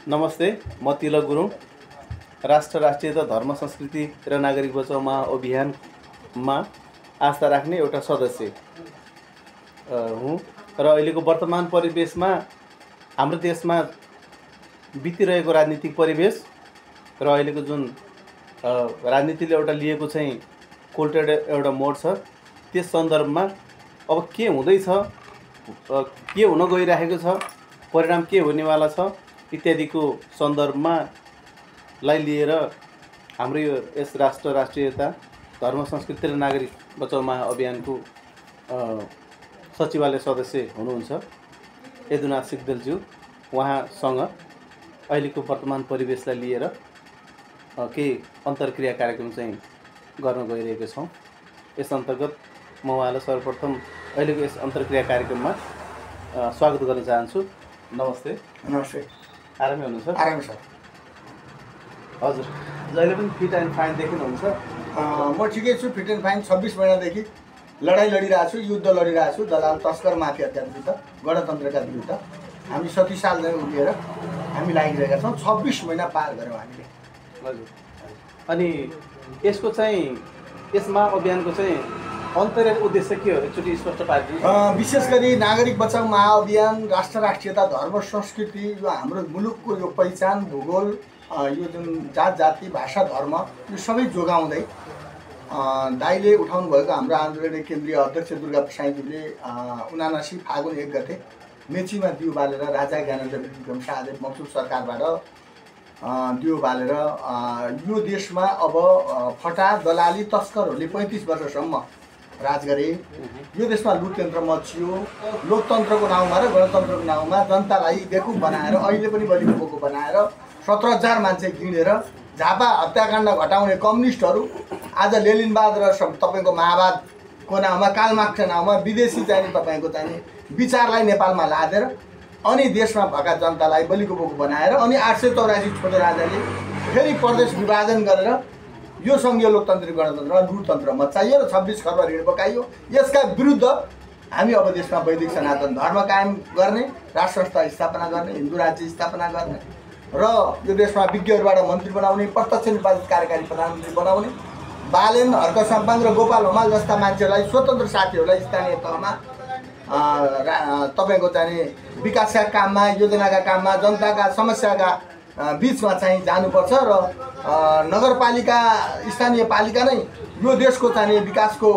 नमस्ते, म तिलक गुरुङ। राष्ट्र राष्ट्रियता धर्म संस्कृति र नागरिक बचाउ महाअभियानमा आस्था राख्ने एउटा सदस्य हुँ र अहिलेको वर्तमान परिवेशमा हाम्रो देशमा बितिरहेको राजनीतिक परिवेश र अहिलेको जुन राजनीतिले एउटा लिएको चाहिँ कोल्टेड एउटा मोड छ, त्यस सन्दर्भमा अब के हुँदैछ, के हुन गइरहेको छ, परिणाम के हुनेवाला छ इत्यादिको सन्दर्भमा लाई लिएर हाम्रो यस राष्ट्र राष्ट्रियता धर्म संस्कृति र नागरिक बचाउ महाअभियानको सचिवालय सदस्य हुनुहुन्छ यदुनाथ सिग्देलज्यू। उहाँसँग अहिलेको वर्तमान परिवेशलाई लिएर केही अन्तर्क्रिया कार्यक्रम चाहिँ गर्न गइरहेका छौँ। यस अन्तर्गत म उहाँलाई सर्वप्रथम अहिलेको यस अन्तर्क्रिया कार्यक्रममा स्वागत गर्न चाहन्छु। नमस्ते। नमस्ते। आरामै हुनुहुन्छ? आराम सर। हजुर, जहिले पनि फिट एन्ड फाइन देखिनुहुन्छ? म ठिकै छु, फिट एन्ड फाइन। 26 महिनादेखि लडाइँ लडिरहेको छु, युद्ध लडिरहेको छु दलाल तस्कर माफियाका विरुद्ध, गणतन्त्रका विरुद्ध। हामी 30 सालदेखि उभिएर हामी लागिरहेका छौँ। 26 महिना पार गऱ्यौँ हामीले। हजुर, अनि यसको चाहिँ यस महाअभियानको चाहिँ अन्तर्य उद्देश्य के हो, एकचोटि स्पष्ट पारिदिनु। विशेष गरी नागरिक बचाउ महाअभियान, राष्ट्र राष्ट्रियता धर्म संस्कृति, यो हाम्रो मुलुकको यो पहिचान, भूगोल, यो जुन जात जाति भाषा धर्म, यो सबै जोगाउँदै दाइले उठाउनु भएको हाम्रो आन्दोलनले केन्द्रीय अध्यक्ष दुर्गा प्रसादजीले 79 फागुन 1 गते मेचीमा दियो बालेर राजा ज्ञानेन्द्र विक्रम शाहदेव मक्सुद सरकारबाट दियो बालेर यो देशमा अब फटा दलाली तस्करहरूले 35 वर्षसम्म राज गरे। यो देशमा लुटतन्त्र मचियो। लोकतन्त्रको नाउँमा र गणतन्त्रको नाउँमा जनतालाई बेकुफ बनाएर, अहिले पनि बलिको बोको बनाएर 17,000 मान्छे गिनेर झापा हत्याकाण्ड घटाउने कम्युनिस्टहरू आज लेनिनवाद र तपाईँको माओवादको नाउँमा, कार्ल मार्क्सको नाउँमा विदेशी चाहिने तपाईँको चाहिने विचारलाई नेपालमा लादेर अनि देशमा भएका जनतालाई बलिको बोको बनाएर अनि 884 छोटो राजाले फेरि प्रदेश विभाजन गरेर यो सङ्घीय लोकतान्त्रिक गणतन्त्र लुटतन्त्र मचाइयो र 26 खर्ब ऋण बकाइयो। यसका विरुद्ध हामी अब देशमा वैदिक सनातन धर्म कायम गर्ने, राष्ट्र संस्था स्थापना गर्ने, हिन्दू राज्य स्थापना गर्ने र यो देशमा विज्ञहरूबाट मन्त्री बनाउने, प्रत्यक्ष निर्वाचित कार्यकारी प्रधानमन्त्री बनाउने, बालेन, हर्क सम्पाङ र गोपाल हमाल जस्ता मान्छेहरूलाई, स्वतन्त्र साथीहरूलाई स्थानीय तहमा तपाईँको चाहिने विकासका काममा, योजनाका काममा, जनताका समस्याका बिचमा चाहिँ जानुपर्छ र नगरपालिका, स्थानीय पालिका नै यो देशको चाहिने विकासको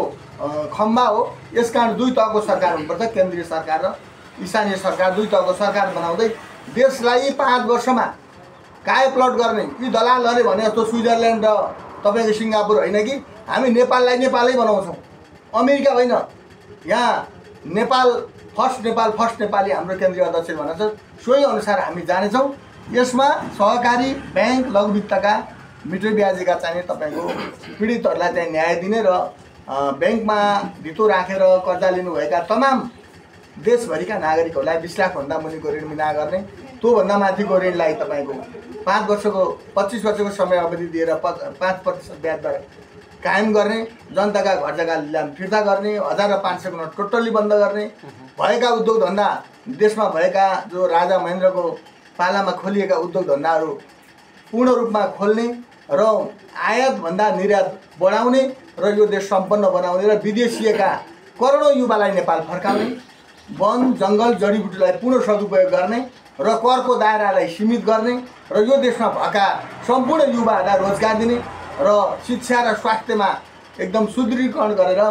खम्बा हो। यसकारण दुई तहको सरकार हुनुपर्छ, केन्द्रीय सरकार र स्थानीय सरकार, दुई तहको सरकार बनाउँदै देशलाई 5 वर्षमा कायापलट गर्ने। यी दलालहरूले भने जस्तो स्विजरल्यान्ड र तपाईँको सिङ्गापुर होइन कि हामी नेपाललाई नेपालै बनाउँछौँ, अमेरिका होइन। यहाँ नेपाल फर्स्ट नेपाली हाम्रो केन्द्रीय अध्यक्ष भनेको छ, सोही अनुसार हामी जानेछौँ। यसमा सहकारी ब्याङ्क, लघु वित्तका मिटर ब्याजीका चाहिने तपाईँको पीडितहरूलाई चाहिँ न्याय दिने र ब्याङ्कमा धितो राखेर कर्जा लिनुभएका तमाम देशभरिका नागरिकहरूलाई 20 लाखभन्दा मुनिको ऋण बिना गर्ने, त्योभन्दा माथिको ऋणलाई तपाईँको 25 वर्षको समय अवधि दिएर 5% ब्याज दर कायम गर्ने, जनताका घर जग्गा लिलाम फिर्ता गर्ने, 1500 को नोट टोटल्ली बन्द गर्ने, भएका उद्योग धन्दा देशमा भएका जो राजा महेन्द्रको पालामा खोलिएका उद्योग धन्दाहरू पूर्ण रूपमा खोल्ने र आयातभन्दा निर्यात बढाउने र यो देश सम्पन्न बनाउने र विदेशिएका करोडौँ युवालाई नेपाल फर्काउने, वन जङ्गल जडीबुटीलाई पूर्ण सदुपयोग गर्ने र करको दायरालाई सीमित गर्ने र यो देशमा भएका सम्पूर्ण युवाहरूलाई रोजगार दिने र शिक्षा र स्वास्थ्यमा एकदम सुदृढीकरण गरेर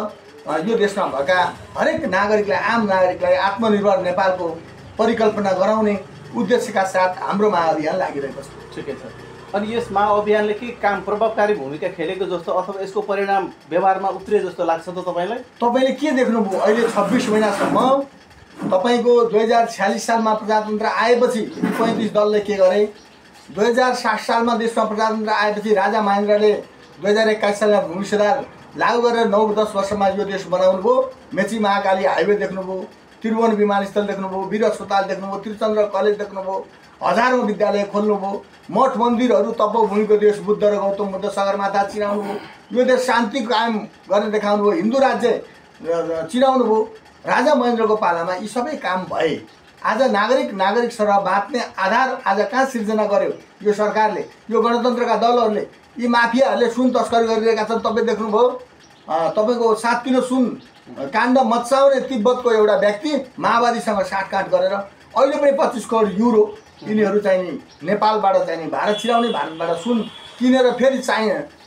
यो देशमा भएका हरेक नागरिकलाई, आम नागरिकलाई आत्मनिर्भर नेपालको परिकल्पना गराउने उद्देश्यका साथ हाम्रो महाअभियान लागिरहेको छ। ठिकै छ। अनि यस महाअभियानले के काम प्रभावकारी भूमिका खेलेको जस्तो अथवा यसको परिणाम व्यवहारमा उत्रे जस्तो लाग्छ त तपाईँलाई? तपाईँले के देख्नुभयो अहिले 26 महिनासम्म? तपाईँको 2046 सालमा प्रजातन्त्र आएपछि 35 दलले के गरे? 2060 सालमा देशमा प्रजातन्त्र आएपछि राजा महेन्द्रले 2021 सालमा भूमि सुधार लागू गरेर 9-10 वर्षमा यो देश बनाउनु भयो। मेची महाकाली हाइवे देख्नुभयो, त्रिभुवन विमानस्थल देख्नुभयो, वीर अस्पताल देख्नुभयो, त्रिचन्द्र कलेज देख्नुभयो, हजारौँ विद्यालय खोल्नुभयो, मठ मन्दिरहरू, तपोभूमिको देश बुद्ध र गौतम बुद्ध सगरमाथा चिनाउनु भयो, यो देश शान्ति कायम गर्ने देखाउनु भयो, हिन्दू राज्य चिनाउनु भयो। राजा महेन्द्रको पालामा यी सबै काम भए। आज नागरिक सरह बाँच्ने आधार आज कहाँ सिर्जना गर्यो यो सरकारले, यो गणतन्त्रका दलहरूले। यी माफियाहरूले सुन तस्करी गरिरहेका छन्। तपाईँ देख्नुभयो, तपाईँको 7 किलो सुन काण्ड मच्चाउने तिब्बतको एउटा व्यक्ति माओवादीसँग साटकाट गरेर अहिले पनि 25 करोड युरो यिनीहरू चाहिँ नि नेपालबाट चाहिँ नि भारत छिराउने, भारतबाट सुन किनेर फेरि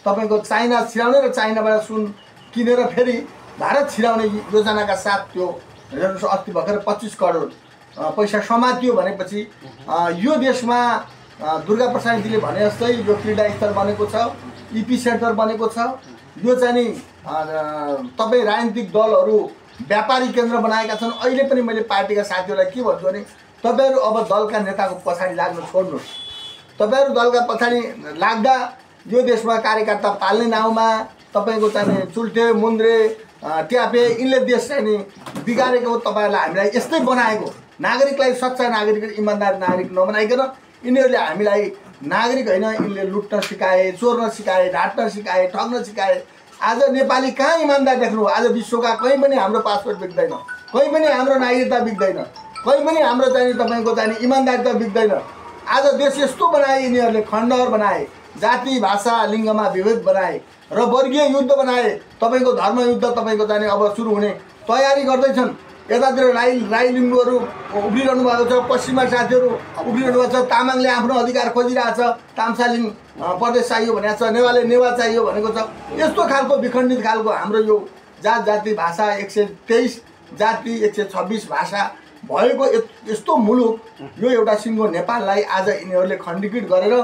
तपाईँको चाइना छिराउने र चाइनाबाट सुन किनेर फेरि भारत छिराउने योजनाका साथ त्यो हेर्नुहोस् अस्ति भर्खर 25 करोड पैसा समातियो भनेपछि यो देशमा दुर्गा प्रसादजीले भने जस्तै यो क्रीडा स्थल बनेको छ, इपी सेन्टर बनेको छ। यो चाहिँ नि तपाईँ राजनीतिक दलहरू व्यापारी केन्द्र बनाएका छन्। अहिले पनि मैले पार्टीका साथीहरूलाई के भन्छु भने तपाईँहरू अब दलका नेताको पछाडि लाग्नु छोड्नुहोस्। तपाईँहरू दलका पछाडि लाग्दा यो देशमा कार्यकर्ता पाल्ने नाउँमा तपाईँको चाहिँ चुल्टे मुन्द्रे ट्यापे यिनले देश चाहिँ नि बिगारेको तपाईँहरूलाई हामीलाई यस्तै बनाएको। नागरिकलाई सच्चा नागरिक, इमान्दार नागरिक नबनाइकन यिनीहरूले हामीलाई नागरिक होइन, यिनले लुट्न सिकाए, चोर्न सिकाए, ढाँट्न सिकाए, ठग्न सिकाए। आज नेपाली कहाँ इमान्दार देख्नु? आज विश्वका कहीँ पनि हाम्रो पासपोर्ट बिग्दैन, कहीँ पनि हाम्रो नागरिकता बिग्दैन, कहीँ पनि हाम्रो चाहिँ तपाईँको चाहिँ इमान्दारिता बिग्दैन। आज देश यस्तो बनाए यिनीहरूले, खण्डहर बनाए, जाति भाषा लिङ्गमा विभेद बनाए र वर्गीय युद्ध बनाए। तपाईँको धर्म युद्ध तपाईँको चाहिँ अब सुरु हुने तयारी गर्दैछन्। यतातिर राई लिम्बूहरू उभिरहनु भएको छ, पश्चिमा साथीहरू उभिरहनु भएको छ। तामाङले आफ्नो अधिकार खोजिरहेछ, तामसालिङ प्रदेश चाहियो भनेको छ, नेवारले नेवा चाहियो भनेको छ। यस्तो खालको विखण्डित खालको हाम्रो यो जात जाति भाषा 123 जाति 126 भाषा भएको यस्तो मुलुक, यो एउटा सिङ्गो नेपाललाई आज यिनीहरूले खण्डीकृत गरेर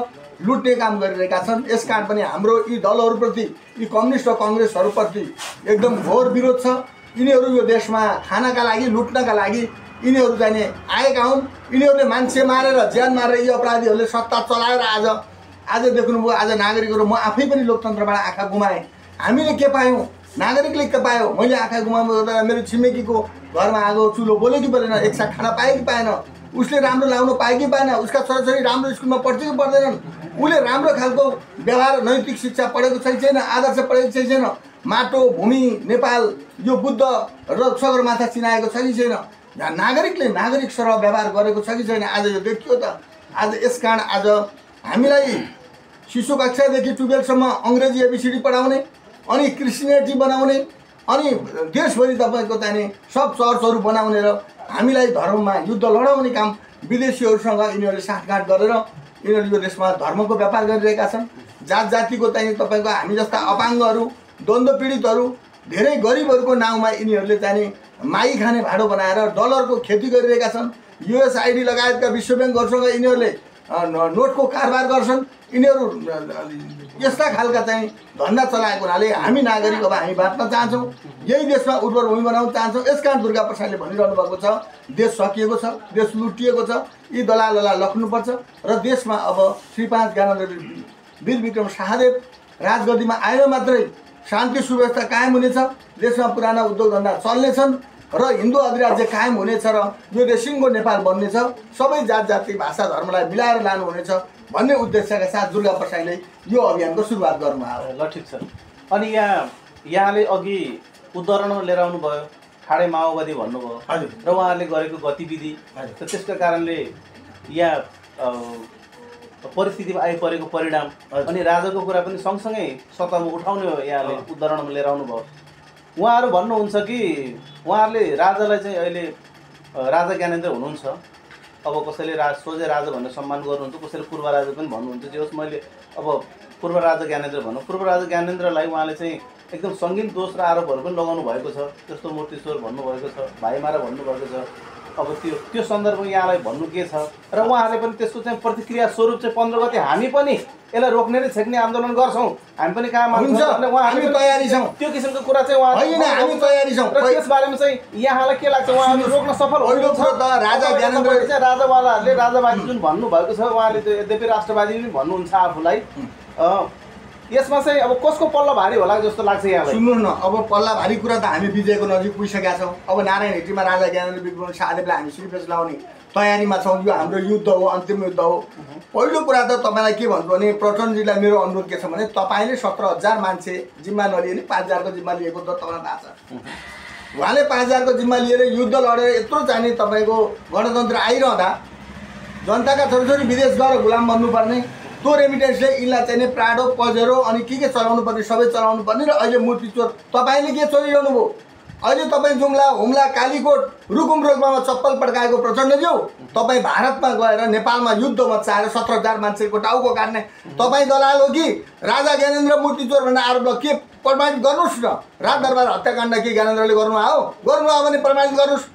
लुट्ने काम गरिरहेका छन्। यसकारण पनि हाम्रो यी दलहरूप्रति, यी कम्युनिस्ट र कङ्ग्रेसहरूप्रति एकदम घोर विरोध छ। यिनीहरू यो देशमा खानका लागि, लुट्नका लागि यिनीहरू चाहिँ आएका हुन्। यिनीहरूले मान्छे मारेर, ज्यान मारेर यी अपराधीहरूले सत्ता चलाएर आज देख्नुभयो, आज नागरिकहरू, म आफै पनि लोकतन्त्रबाट आँखा गुमाएँ। हामीले के पायौँ? नागरिकले के पायो? मैले आँखा गुमाउँदा मेरो छिमेकीको घरमा आगो चुलो बोल्यो कि बोलेन, एक साथ खाना पायो कि पाएन, उसले राम्रो लाउनु पायो कि पाएन, उसका छोराछोरी राम्रो स्कुलमा पढ्छ कि पढ्दैनन्, उसले राम्रो खालको व्यवहार नैतिक शिक्षा पढेको छ कि छैन, आदर्श पढेको छ कि छैन, माटो भूमि नेपाल यो बुद्ध र सगरमाथा चिनाएको छ कि छैन, नागरिकले नागरिक सरह व्यवहार गरेको छ कि छैन, आज यो देखियो त। आज यसकारण आज हामीलाई शिशु कक्षादेखि 12सम्म अङ्ग्रेजी एबिसिडी पढाउने, अनि क्रिस्चियनिटी बनाउने, अनि देशभरि तपाईँको चाहिँ सब चर्चहरू बनाउने र हामीलाई धर्ममा युद्ध लडाउने काम विदेशीहरूसँग यिनीहरूले साथगाँठ गरेर यिनीहरूले यो देशमा धर्मको व्यापार गरिरहेका छन्। जात जातिको चाहिँ तपाईँको हामी जस्ता अपाङ्गहरू, द्वन्द्व पीडितहरू, धेरै गरिबहरूको नाउँमा यिनीहरूले चाहिँ माई खाने भाडो बनाएर डलरको खेती गरिरहेका छन्। युएसआइडी लगायतका विश्व ब्याङ्कहरूसँग यिनीहरूले नोटको कारोबार गर्छन्। यिनीहरू यस्ता खालका चाहिँ धन्दा चलाएको हुनाले हामी नागरिक अब हामी बाँच्न चाहन्छौँ, यही देशमा उर्वर भूमि बनाउन चाहन्छौँ। यसकारण दुर्गा प्रसादले भनिरहनु भएको छ, देश सकिएको छ, देश लुटिएको छ, यी दलाललाई लख्नुपर्छ र देशमा अब श्री 5 ज्ञानेन्द्र वीर विक्रम शाहदेव राजगद्दीमा आएर मात्रै शान्ति सुव्यवस्था कायम हुनेछ, देशमा पुराना उद्योग धन्दा चल्नेछन् र हिन्दू अधिराज्य कायम हुनेछ र यो देशिङको नेपाल बन्नेछ, सबै जात जाति भाषा धर्मलाई मिलाएर लानुहुनेछ भन्ने उद्देश्यका साथ दुर्गा प्रसादले यो अभियानको सुरुवात गर्नुभयो। ल ठिक छ। अनि यहाँले अघि उदाहरण लिएर आउनुभयो, ठाडे माओवादी भन्नुभयो र उहाँहरूले गरेको गतिविधि, त्यसका कारणले यहाँ परिस्थितिमा आइपरेको परिणाम अनि राजाको कुरा पनि सँगसँगै सतहमा उठाउने हो। यहाँले उदाहरणमा लिएर आउनुभयो। उहाँहरू भन्नुहुन्छ कि उहाँहरूले राजालाई चाहिँ अहिले राजा ज्ञानेन्द्र हुनुहुन्छ, अब कसैले सोझै राजा भनेर सम्मान गर्नुहुन्छ, कसैले पूर्व राजा पनि भन्नुहुन्छ। जे होस्, मैले अब पूर्व राजा ज्ञानेन्द्र भनौँ, पूर्व राजा ज्ञानेन्द्रलाई उहाँले चाहिँ एकदम सङ्गीन दोष र आरोपहरू पनि लगाउनु भएको छ, जस्तो मूर्तिश्वर भन्नुभएको छ, भाइमारा भन्नुभएको छ। अब त्यो सन्दर्भमा यहाँलाई भन्नु के छ र उहाँहरूले पनि त्यसको चाहिँ प्रतिक्रिया स्वरूप चाहिँ 15 गते हामी पनि यसलाई रोक्ने र छेक्ने आन्दोलन गर्छौँ, हामी पनि काम हुन्छ, हामी तयारी छौँ, त्यो किसिमको कुरा चाहिँ उहाँ होइन, हामी तयारी छौँ। र त्यसबारेमा चाहिँ यहाँलाई के लाग्छ? उहाँहरू रोक्न सफल हुनुहुन्छ? राजा ज्ञानेन्द्र चाहिँ राजावालाहरूले राजावादी जुन भन्नुभएको छ, उहाँले त्यो यद्यपि राष्ट्रवादी पनि भन्नुहुन्छ आफूलाई, यसमा चाहिँ अब कसको पल्ला भारी होला जस्तो लाग्छ यहाँलाई? सुन्नुहोस् न, अब पल्ला भारी कुरा त हामी विजयको नजिक पुगिसकेका छौँ। अब नारायण हिटीमा राजा ज्ञानेन्द्र विक्रम शाहदेवलाई हामी श्रीपेश लाउने तयारीमा छौँ। यो हाम्रो युद्ध हो, अन्तिम युद्ध हो। पहिलो कुरा त तपाईँलाई के भन्छु भने, प्रचण्डजीलाई मेरो अनुरोध के छ भने, तपाईँले 17,000 मान्छे जिम्मा नलिए नि 5,000को जिम्मा लिएको त तपाईँलाई थाहा छ। उहाँले 5000 को जिम्मा लिएर युद्ध लडेर यत्रो चाहिने तपाईँको गणतन्त्र आइरहँदा जनताका छोरीछोरी विदेश गएर गुलाम बन्नुपर्ने त्यो रेमिटेन्सले यिनलाई चाहिने प्राडो पजेरो अनि के चलाउनु पर्ने सबै चलाउनु पर्ने र अहिले मूर्ति चोर तपाईँले के चोरिरहनु भयो अहिले तपाईँ जुम्ला हुम्ला कालीकोट रुकुम रोल्पामा चप्पल पड्काएको प्रचण्डज्यू तपाईँ भारतमा गएर नेपालमा युद्ध मचाएर 17,000 मान्छेको टाउको काट्ने तपाईँ दलाल हो कि राजा ज्ञानेन्द्र मूर्ति चोर भन्ने आरोप के प्रमाणित गर्नुहोस् न राजदरबार हत्याकाण्ड के ज्ञानेन्द्रले गर्नुभयो भने प्रमाणित गर्नुहोस्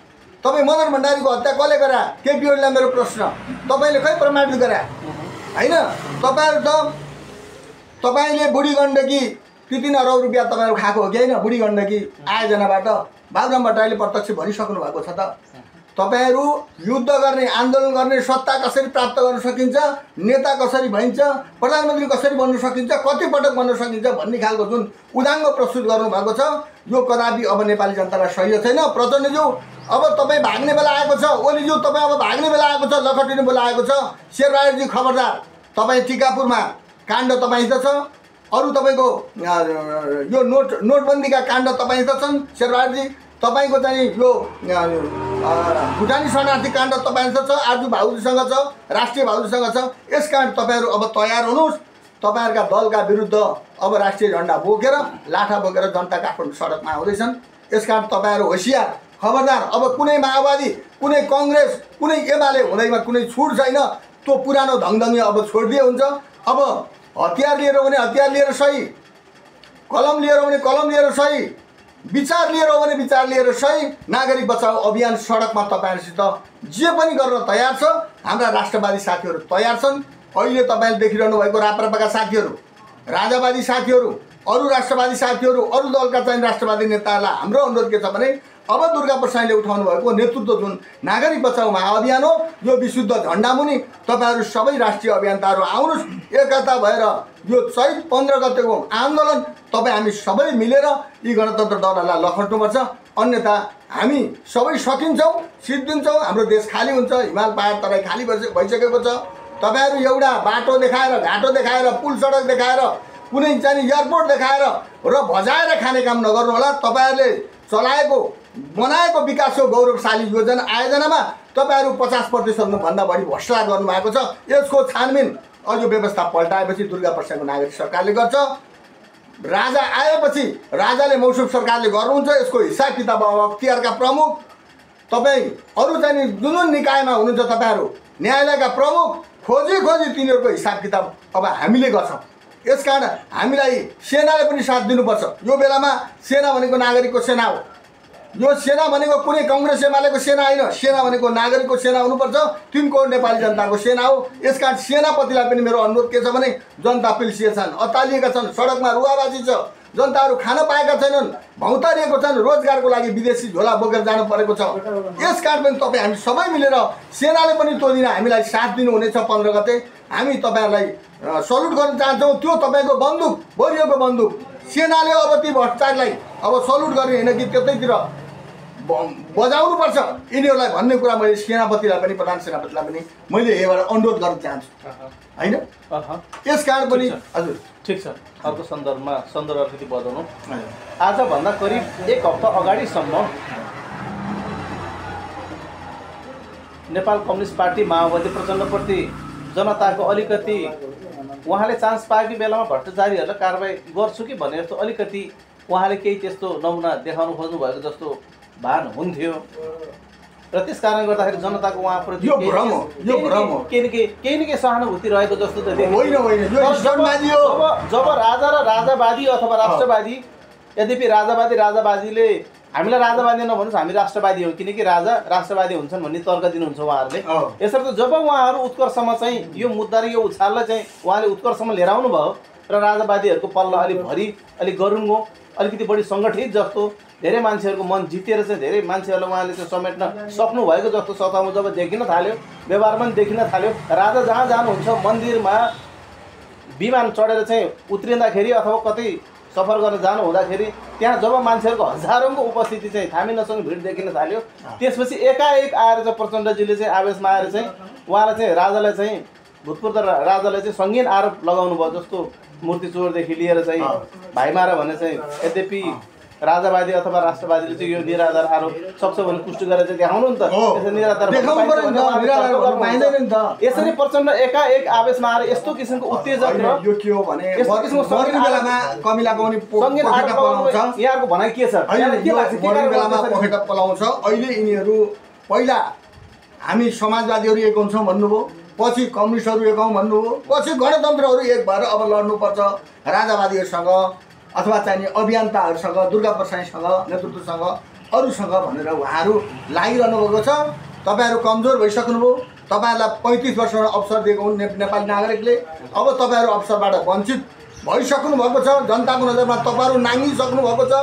तपाईँ मदन भण्डारीको हत्या कसले गरा केपी ओलीलाई मेरो प्रश्न तपाईँले खै प्रमाणित गरा हैन तपाईँहरू त तपाईँले बुढी गण्डकी 3 अरब रुपियाँ तपाईँहरू खाएको हो कि होइन बुढी गण्डकी आयोजनाबाट बाबुराम भट्टराईले प्रत्यक्ष भनिसक्नु भएको छ त तपाईँहरू युद्ध गर्ने आन्दोलन गर्ने सत्ता कसरी प्राप्त गर्न सकिन्छ नेता कसरी भइन्छ प्रधानमन्त्री कसरी बन्न सकिन्छ कति पटक बन्न सकिन्छ भन्ने खालको जुन उदाङ्ग प्रस्तुत गर्नुभएको छ यो कदापि अब नेपाली जनतालाई सही छैन प्रचण्डज्यू अब तपाईँ भाग्ने बेला आएको छ ओलीज्यू तपाईँ अब भाग्ने बेला आएको छ लखटिने बेला आएको छ शेरबहादुरजी खबरदार तपाईँ टिकापुरमा काण्ड तपाईँसित छ अरू तपाईँको यो नोटबन्दीका काण्ड तपाईँसित छन् शेरबहादुरजी तपाईँको चाहिँ यो भुटानी शरणार्थी काण्ड तपाईँसित छ आर्जु भाउजूसँग छ राष्ट्रिय भाउजूसँग छ यस कारण तपाईँहरू अब तयार हुनुहोस् तपाईँहरूका दलका विरुद्ध अब राष्ट्रिय झन्डा बोकेर लाठा बोकेर जनता काठमाडौँ सडकमा आउँदैछन् यस कारण तपाईँहरू होसियार खबरदार अब कुनै माओवादी कुनै कङ्ग्रेस कुनै एमाले हुँदैमा कुनै छुट छैन त्यो पुरानो धङधङ्गी अब छोडिदिए हुन्छ अब हतियार लिएर हो भने हतियार लिएर सही कलम लिएर हो भने कलम लिएर सही विचार लिएर हो भने विचार लिएर सही नागरिक बचाउ अभियान सडकमा तपाईँहरूसित जे पनि गर्न तयार छ हाम्रा राष्ट्रवादी साथीहरू तयार छन् अहिले तपाईँले देखिरहनु भएको राप्रपाका साथीहरू राजावादी साथीहरू अरू राष्ट्रवादी साथीहरू अरू दलका चाहिँ राष्ट्रवादी नेताहरूलाई हाम्रो अनुरोध के छ भने अब दुर्गा प्रसाईले उठाउनु भएको नेतृत्व जुन नागरिक बचाउ महाअभियान हो यो विशुद्ध झन्डामुनि तपाईँहरू सबै राष्ट्रिय अभियन्ताहरू आउनुहोस् एकता भएर यो चैत 15 गतेको आन्दोलन तपाईँ हामी सबै मिलेर यी गणतन्त्र दलहरूलाई लखट्नुपर्छ अन्यथा हामी सबै सकिन्छौँ सिद्धिन्छौँ हाम्रो देश खाली हुन्छ हिमाल पहाड तराई खाली भइसकेको छ तपाईँहरू एउटा बाटो देखाएर घाटो देखाएर पुल सडक देखाएर कुनै चाहिँ एयरपोर्ट देखाएर र भजाएर खाने काम नगर्नु होला तपाईँहरूले चलाएको बनाएको विकासको गौरवशाली योजना आयोजनामा तपाईँहरू 50% भन्दा बढी भ्रष्टाचार गर्नुभएको छ यसको छानबिन अझ व्यवस्था पल्टाएपछि दुर्गा प्रसाईको नागरिक सरकारले गर्छ राजा आएपछि राजाले मौसम सरकारले गर्नुहुन्छ यसको हिसाब किताब अब अख्तियारका प्रमुख तपाईँ अरू चाहिँ जुन निकायमा हुनुहुन्छ तपाईँहरू न्यायालयका प्रमुख खोजी तिनीहरूको हिसाब किताब अब हामीले गर्छौँ यसकारण हामीलाई सेनाले पनि साथ दिनुपर्छ यो बेलामा सेना भनेको नागरिकको सेना हो यो सेना भनेको कुनै कङ्ग्रेस एमालेको सेना होइन सेना भनेको नागरिकको सेना हुनुपर्छ 3 करोड नेपाली जनताको सेना हो यसकारण सेनापतिलाई पनि मेरो अनुरोध के छ भने जनता पिल्सिए छन् अत्तालिएका छन् सडकमा रुवाबाजी छ जनताहरू खान पाएका छैनन् भौतारिएको छन् रोजगारको लागि विदेशी झोला बोकेर जानु परेको छ यसकारण पनि तपाईँ हामी सबै मिलेर सेनाले पनि त्यो दिन हामीलाई साथ दिनुहुनेछ 15 गते हामी तपाईँहरूलाई सल्युट गर्न चाहन्छौँ त्यो तपाईँको बन्दुक बोरियोको बन्दुक सेनाले अब ती भ्रष्टाचारलाई अब सल्युट गर्ने होइन कि त्यतैतिर बजाउनुपर्छ यिनीहरूलाई भन्ने कुरा मैले सेनापतिलाई पनि प्रधान सेनापतिलाई पनि मैले यहीबाट अनुरोध गर्न चाहन्छु होइन यस कारण पनि हजुर ठिक छ अर्को सन्दर्भमा सन्दर्भ अलिकति बदल्नु आजभन्दा करिब 1 हप्ता अगाडिसम्म नेपाल कम्युनिस्ट पार्टी माओवादी प्रचण्डप्रति जनताको अलिकति उहाँले चान्स पाएकै बेलामा भ्रष्टाचारीहरूलाई कारबाही गर्छु कि भने जस्तो अलिकति उहाँले केही त्यस्तो नमुना देखाउनु खोज्नु भएको जस्तो भान हुन्थ्यो र त्यस कारणले गर्दाखेरि जनताको उहाँप्रति केही न केही सहानुभूति रहेको जस्तो त जब राजा र राजावादी अथवा राष्ट्रवादी यद्यपि राजावादीले हामीलाई राजावादी नभन्नुहोस् हामी राष्ट्रवादी हौँ किनकि राजा राष्ट्रवादी हुन्छन् भन्ने तर्क दिनुहुन्छ उहाँहरूले यसर्थ जब उहाँहरू उत्कर्षमा चाहिँ यो मुद्दा र यो उछाललाई चाहिँ उहाँले उत्कर्षमा लिएर आउनु भयो र राजावादीहरूको पल्ला अलिक गरुङ्गो अलिकति बढी सङ्गठित जस्तो धेरै मान्छेहरूको मन जितेर चाहिँ धेरै मान्छेहरूलाई उहाँले चाहिँ समेट्न सक्नु भएको जस्तो सतहमा जब देखिन थाल्यो व्यवहारमा पनि देखिन थाल्यो राजा जहाँ जानुहुन्छ मन्दिरमा विमान चढेर चाहिँ उत्रिँदाखेरि अथवा कतै सफर गर्न जानु हुँदाखेरि त्यहाँ जब मान्छेहरूको हजारौँको उपस्थिति चाहिँ थामी नसँग भिड देखिन थाल्यो त्यसपछि एकाएक आएर चाहिँ प्रचण्डजीले चाहिँ आवेशमा आएर चाहिँ उहाँलाई चाहिँ राजालाई चाहिँ भूतपूर्व राजालाई चाहिँ सङ्गीन आरोप लगाउनु भयो जस्तो मूर्ति चोरदेखि लिएर चाहिँ भाइमारा भने चाहिँ यद्यपि राजावादी अथवा राष्ट्रवादीले चाहिँ यो निराधार आरोप सक्छ भने पुष्टि गरेर चाहिँ देखाउनु नि त। यसरी निराधार देखाउनु पर्यो नि त, निराधार गर्नु पाइँदैन नि त। यसरी प्रचण्ड एकाएक आवेशमा आएर यस्तो किसिमको उत्तेजक र यो के हो भने यस्तो किसिमको मर्ने बेलामा कमिलाको पनि सङ्गीत पखेटा पलाउँछ। यहाँको भनाइ के छ? मर्ने बेलामा पखेटा पलाउँछ। अहिले यिनीहरू पहिला हामी समाजवादीहरू एक हुन्छौँ भन्नुभयो, पछि कम्युनिस्टहरू एक हौँ भन्नुभयो, पछि गणतन्त्रहरू एक भएर अब लड्नुपर्छ राजावादीहरूसँग अथवा चाहिने अभियन्ताहरूसँग, दुर्गा प्रसाईसँग, नेतृत्वसँग, अरूसँग भनेर उहाँहरू लागिरहनु भएको छ। तपाईँहरू कमजोर भइसक्नुभयो। तपाईँहरूलाई 35 वर्षमा अवसर दिएको हुन् नेपाली नागरिकले। अब तपाईँहरू अवसरबाट वञ्चित भइसक्नु भएको छ। जनताको नजरमा तपाईँहरू नाङ्गिसक्नु भएको छ।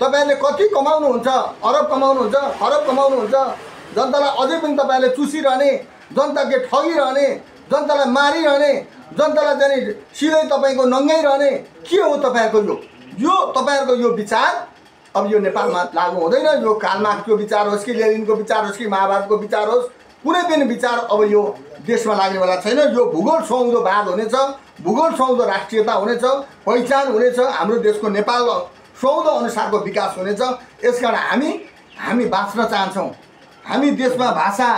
तपाईँहरूले कति कमाउनुहुन्छ? अरब कमाउनुहुन्छ, खरब कमाउनुहुन्छ। जनतालाई अझै पनि तपाईँहरूले चुसिरहने, जनताले ठगिरहने, जनतालाई मारिरहने, जनतालाई चाहिँ सिधै तपाईँको नङ्गाइरहने के हो तपाईँहरूको? यो तपाईँहरूको यो विचार अब यो नेपालमा लागू हुँदैन। यो कार्ल मार्क्सको विचार होस् कि लेनिनको विचार होस् कि महाभारतको विचार होस्, कुनै पनि विचार अब यो देशमा लाग्नेवाला छैन। यो भूगोल सुहाउँदोवाद हुनेछ, भूगोल सुहाउँदो राष्ट्रियता हुनेछ, पहिचान हुनेछ, हाम्रो देशको नेपाल सुहाउँदो अनुसारको विकास हुनेछ। यसकारण हामी बाँच्न चाहन्छौँ। हामी देशमा भाषा,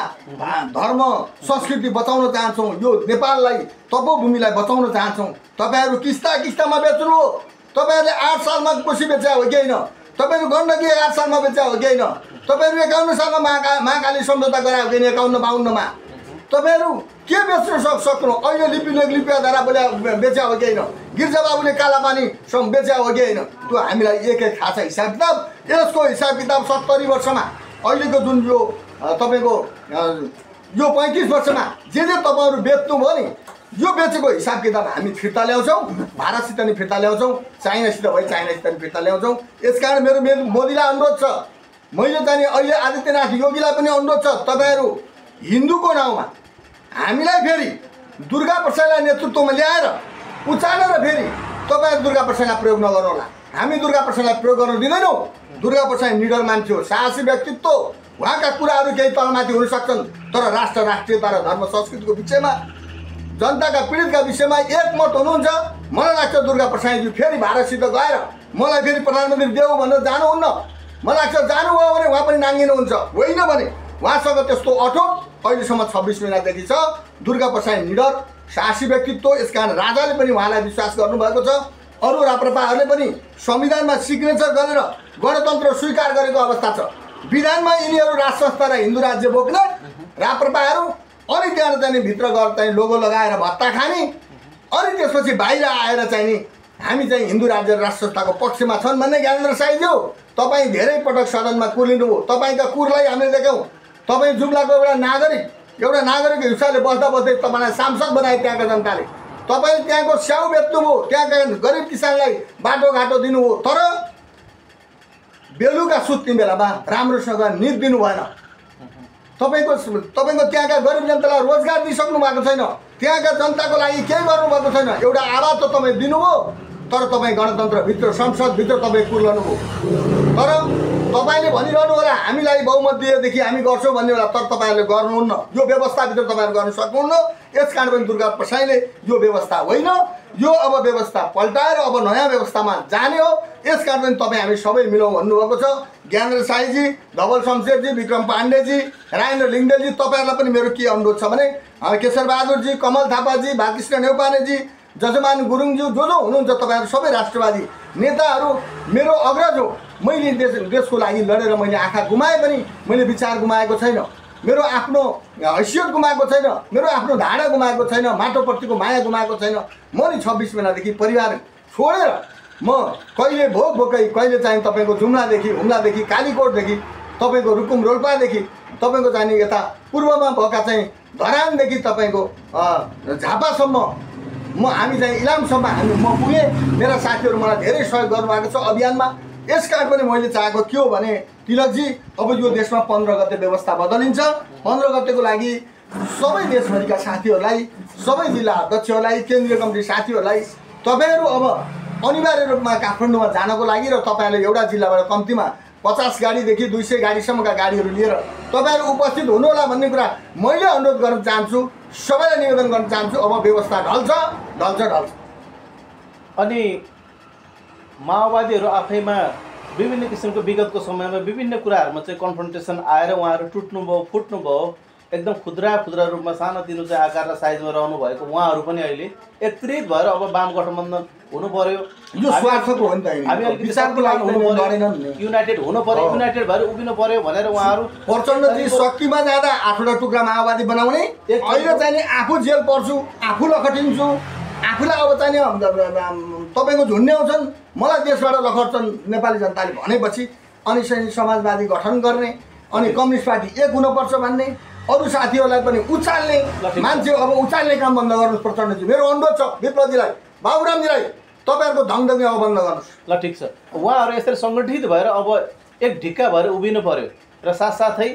धर्म, संस्कृति बचाउन चाहन्छौँ। यो नेपाललाई, तपोभूमिलाई बचाउन चाहन्छौँ। तपाईँहरू किस्तामा बेच्नु हो। तपाईँहरूले 8 सालमा कोसी बेच्या हो कि होइन? तपाईँहरू गण्डकी 8 सालमा बेच्या हो कि होइन? तपाईँहरू 51 सालमा महाकाली सम्झौता गरायो कि 51-52मा? तपाईँहरू के बेच्न सक्नु? अहिले लिपिधारा बेच्या हो कि होइन? गिर्जाबाबुले कालापानी बेच्या हो कि होइन? त्यो हामीलाई एक थाहा छ हिसाब किताब। यसको हिसाब किताब 70 वर्षमा अहिलेको जुन यो तपाईँको यो 35 वर्षमा जे तपाईँहरू बेच्नुभयो नि, यो बेचेको हिसाब किताब हामी फिर्ता ल्याउँछौँ। भारतसित नि फिर्ता ल्याउँछौँ, चाइनासित भए चाइनासित नि फिर्ता ल्याउँछौँ। यसकारण मेरो मोदीलाई अनुरोध छ, मैले चाहिँ अहिले आदित्यनाथ योगीलाई पनि अनुरोध छ, तपाईँहरू हिन्दूको नाउँमा हामीलाई फेरि दुर्गा प्रसादलाई नेतृत्वमा ल्याएर उचालेर फेरि तपाईँहरू दुर्गा प्रसादलाई प्रयोग नगर्नु होला। हामी दुर्गा प्रसादलाई प्रयोग गर्न दिँदैनौँ। दुर्गा प्रसाद निडर मान्छे हो, साहसी व्यक्तित्व। उहाँका कुराहरू केही तलमाथि हुन सक्छन्, तर राष्ट्रियता र धर्म संस्कृतिको विषयमा, जनताका पीडितका विषयमा एकमत हुनुहुन्छ। मलाई लाग्छ दुर्गा प्रसादजी फेरि भारतसित गएर मलाई फेरि प्रधानमन्त्री देऊ भनेर जानुहुन्न। मलाई लाग्छ जानुभयो भने उहाँ पनि नाङ्गिनुहुन्छ, होइन भने उहाँसँग त्यस्तो अठोट अहिलेसम्म 26 महिनादेखि छ। दुर्गा प्रसाद निडर, साहसी व्यक्तित्व। यसकारण राजाले पनि उहाँलाई विश्वास गर्नुभएको छ। अरू राप्रपाहरूले पनि संविधानमा सिग्नेचर गरेर गणतन्त्र स्वीकार गरेको अवस्था छ। विधानमा यिनीहरू राज संस्था र हिन्दू राज्य बोक्ने राप्रपाहरू, अनि त्यहाँ चाहिँ भित्र गएर चाहिँ लोगो लगाएर भत्ता खाने, अनि त्यसपछि बाहिर आएर चाहिँ नि हामी चाहिँ हिन्दू राज्य र राष्ट्र संस्थाको पक्षमा छन् भन्ने ज्ञानेन्द्र साईज्यू तपाईँ धेरै पटक सदनमा कुर्लिनुभयो। तपाईँका कुरलाई हामीले देख्यौँ। तपाईँ जुम्लाको एउटा नागरिक हिसाबले बस्दै तपाईँलाई सांसद बनाए त्यहाँका जनताले। तपाईँले त्यहाँको स्याउ बेच्नुभयो, त्यहाँका गरिब किसानलाई बाटोघाटो दिनुभयो, तर बेलुका सुत्ने बेलामा राम्रोसँग निद दिनु भएन। तपाईँको त्यहाँका गरिब जनतालाई रोजगार दिइसक्नु भएको छैन। त्यहाँका जनताको लागि केही गर्नुभएको छैन। एउटा आवाज त तपाईँ दिनुभयो, तर तपाईँ गणतन्त्रभित्र, संसदभित्र तपाईँ कुर्लनुभयो। तर तपाईँले भनिरहनु होला हामीलाई बहुमत दिएदेखि हामी गर्छौँ भन्ने होला, तर तपाईँहरूले गर्नुहुन्न। यो व्यवस्थाभित्र तपाईँहरू गर्न सक्नुहुन्न। यसकारण पनि दुर्गा प्रसाईले यो व्यवस्था होइन, यो अब व्यवस्था पल्टाएर अब नयाँ व्यवस्थामा जाने हो। यसकारण पनि तपाईँ हामी सबै मिलौँ भन्नुभएको छ। ज्ञानेन्द्र साईजी, धवल शमशेरजी, विक्रम पाण्डेजी, राजेन्द्र लिङ्गदेलजी, तपाईँहरूलाई पनि मेरो के अनुरोध छ भने केशर बहादुरजी, कमल थापाजी, भालकृष्ण नेउपानेजी, जजमान गुरुङज्यू, जो हुनुहुन्छ तपाईँहरू सबै राष्ट्रवादी नेताहरू मेरो अग्रज हो। मैले देशको लागि लडेर मैले आँखा गुमाएँ पनि मैले विचार गुमाएको छैन, मेरो आफ्नो हैसियत गुमाएको छैन, मेरो आफ्नो धाडा गुमाएको छैन, माटोप्रतिको माया गुमाएको छैन। म नि 26 महिनादेखि परिवार छोडेर म कहिले भोकै कहिले चाहिँ तपाईँको जुम्लादेखि, हुम्लादेखि, कालीकोटदेखि, तपाईँको रुकुम रोल्पादेखि, तपाईँको चाहिँ यता पूर्वमा भएका चाहिँ धरानदेखि तपाईँको झापासम्म हामी चाहिँ इलामसम्म म पुगेँ। मेरा साथीहरू मलाई धेरै सहयोग गर्नुभएको छ अभियानमा। यसकारण पनि मैले चाहेको के हो भने तिलकजी, अब यो देशमा 15 गते व्यवस्था बदलिन्छ। 15 गतेको लागि सबै देशभरिका साथीहरूलाई, सबै जिल्ला अध्यक्षहरूलाई, केन्द्रीय कमिटी साथीहरूलाई तपाईँहरू अब अनिवार्य रूपमा काठमाडौँमा जानको लागि र तपाईँहरूले एउटा जिल्लाबाट कम्तीमा 50 गाडीदेखि 200 गाडीसम्मका गाडीहरू लिएर तपाईँहरू उपस्थित हुनुहोला भन्ने कुरा मैले अनुरोध गर्न चाहन्छु, सबैलाई निवेदन गर्न चाहन्छु। अब व्यवस्था ढल्छ। अनि माओवादीहरू आफैमा विभिन्न किसिमको विगतको समयमा विभिन्न कुराहरूमा चाहिँ कन्फ्रन्टेसन आएर उहाँहरू टुट्नुभयो फुट्नुभयो एकदम खुद्रा खुद्रा रूपमा सानोतिनो चाहिँ आकार र साइजमा रहनु भएको उहाँहरू पनि अहिले एकत्रित भएर अब वाम गठबन्धन हुनु पर्यो यो स्वार्थको हो नि त हामी विचारको लागि हुनु पर्यो युनाइटेड हुनु पर्यो युनाइटेड भएर उभिनु पर्यो भनेर उहाँहरू प्रचण्डजी शक्तिमा जाँदा 8वटा टुक्रा माओवादी बनाउने अहिले चाहिँ नि आफू जेल पर्छु आफू लखटिन्छु आफूलाई अब चाहिँ नि तपाईँको झुन्ने आउँछन् मलाई देशबाट लखट्छन् नेपाली जनताले भनेपछि अनि चाहिँ समाजवादी गठन गर्ने अनि कम्युनिस्ट पार्टी एक हुनुपर्छ भन्ने अरू साथीहरूलाई पनि उचाल्ने मान्छे अब उचाल्ने काम बन्द गर्नुहोस् प्रचण्डजी मेरो अनुरोध छ विप्लवजीलाई बाबुरामजीलाई तपाईँहरूको धङधङ्गी अब बन्द गर्नुहोस् ल ठिक छ उहाँहरू यसरी सङ्गठित भएर अब एक ढिक्का भएर उभिनु पर्यो र साथसाथै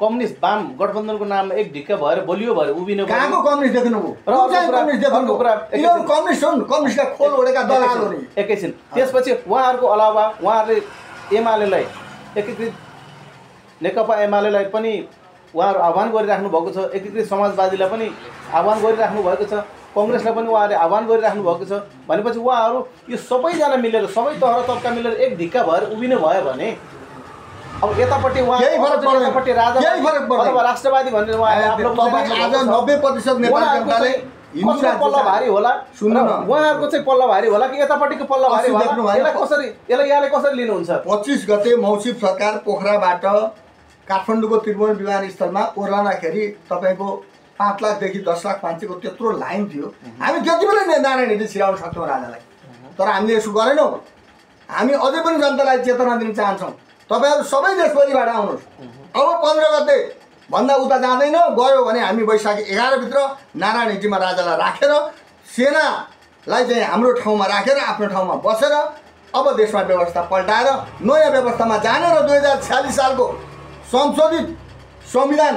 कम्युनिस्ट वाम गठबन्धनको नाममा एक ढिक्का भएर बलियो भएर उभिनु पर्यो कहाँको कम्युनिस्ट देख्नुभयो कम्युनिस्ट हुन् कम्युनिस्टका खोल ओढेका दलाल हो नि एकैछिन त्यसपछि उहाँहरूको अलावा उहाँहरूले एमालेलाई एकीकृत नेकपा एमालेलाई पनि उहाँहरू आह्वान गरिराख्नु भएको छ एकीकृत समाजवादीलाई पनि आह्वान गरिराख्नु भएको छ कङ्ग्रेसलाई पनि उहाँहरूले आह्वान गरिराख्नु भएको छ भनेपछि उहाँहरू यो सबैजना मिलेर सबै तह र तबका मिलेर एक ढिक्का भएर उभिनु भयो भने अब यतापट्टि यतापट्टि राजा अथवा राष्ट्रवादी भनेर उहाँहरूले आफ्नो 90% नेपाली जनताले पल्ला भारी होला उहाँहरूको चाहिँ पल्ला भारी होला कि यतापट्टिको पल्ला भारी होला यहाँले कसरी लिनुहुन्छ 25 गते मौसिफ सरकार पोखराबाट काठमाडौँको त्रिभुवन विमानस्थलमा ओर्लाउँदाखेरि तपाईँको 5 लाखदेखि 10 लाख मान्छेको त्यत्रो लाइन थियो हामी जति पनि नारायण हिँड्दै छिराउन सक्छौँ राजालाई तर हामीले यसो गरेनौँ हामी अझै पनि जनतालाई चेतना दिन चाहन्छौँ तपाईँहरू सबै देशभरिबाट आउनुहोस् अब 15 गते भन्दा उता जाँदैन गयो भने हामी वैशाख 11 भित्र नारायण हिटीमा राजालाई राखेर सेनालाई चाहिँ हाम्रो ठाउँमा राखेर आफ्नो ठाउँमा बसेर अब देशमा व्यवस्था पल्टाएर नयाँ व्यवस्थामा जाने र 2046 सालको संशोधित संविधान